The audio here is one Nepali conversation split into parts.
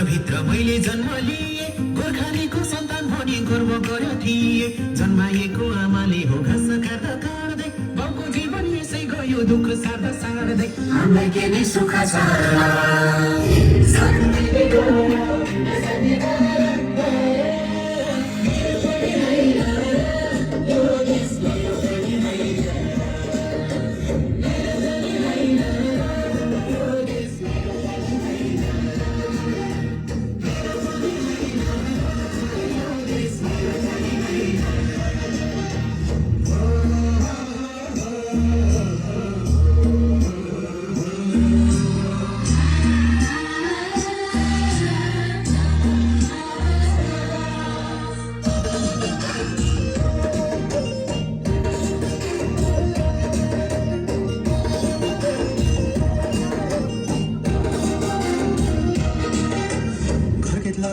भित्र मैले जन्म लिए गोर्खालीको सन्तान भनी गर्व गर्यो थिए जन्माएको आमाले हो घाँस काट्दा काट्दै बाउको जीवन यसै गयो दुःख सार्दा सार्दै हामीलाई के नै सुख छ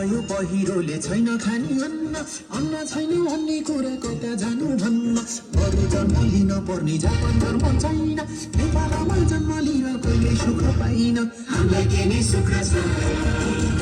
यो पहिरोले छैन खाने अन्न छैन भन्ने कुरा कता जानु भन्न बरु जन्म लिन पर्ने जापान धर्म छैन नेपालमा जन्म लिन कहिले सुख पाइन हामीलाई के नै सुख छ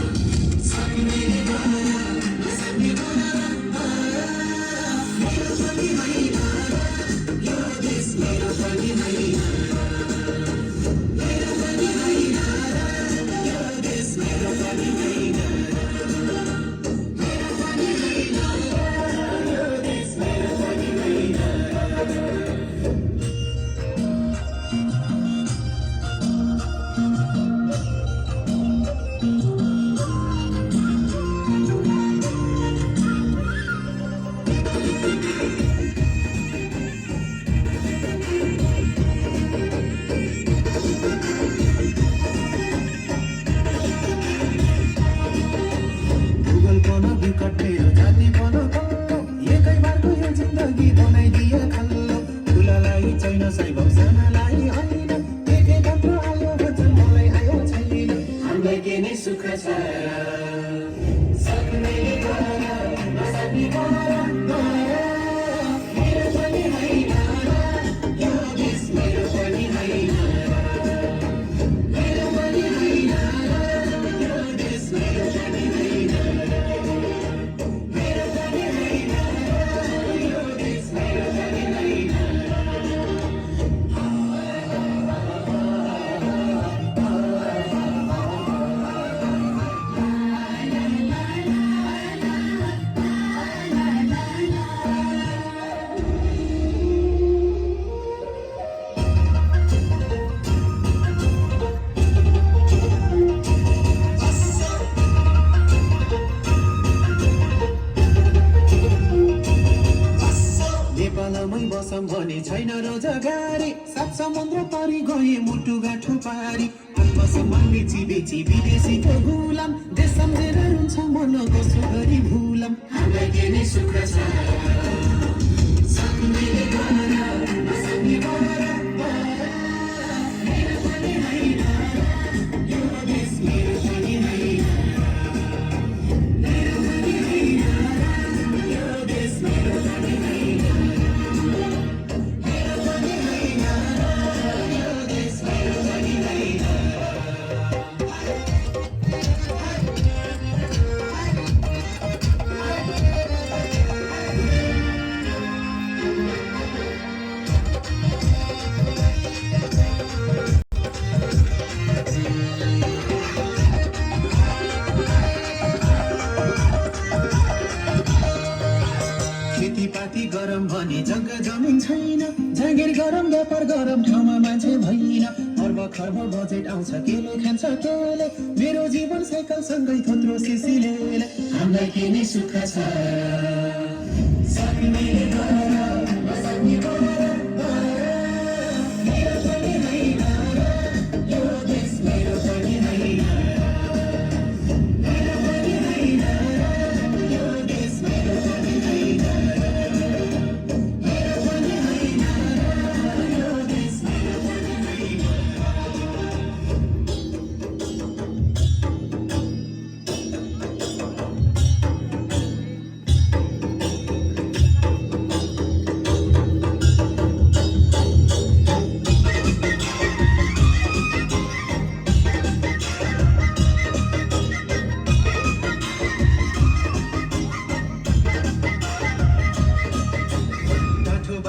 भने छैन रोजगारी सात समुद्र पारी गए मुटु गाठो पारी आत्मसम्मान बेची बेची विदेशीको गुलाम देश सम्झेर हुन्छ मन कसो गरी भुलाम हामीलाई के नै सुख छ गरम भने जग्गा जमिन छैन जागिर गरम व्यापार गरम ठाउँमा मान्छे भइन अर्ब खर्ब बजेट आउँछ केले खान्छ केले मेरो जीवन साइकल सँगै थोत्रो सिसिले हामीलाई के नै सुख छ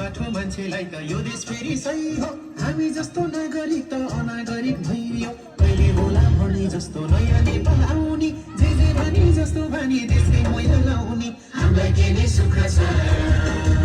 बाठो मान्छेलाई त यो देश फेरि सही हो हामी जस्तो नागरिक त अनागरिक भइयो कहिले होला भने जस्तो नयाँ नेपाल आउने जे भने जस्तो भने देशकै मैला लाउने हामीलाई के नै सुख छ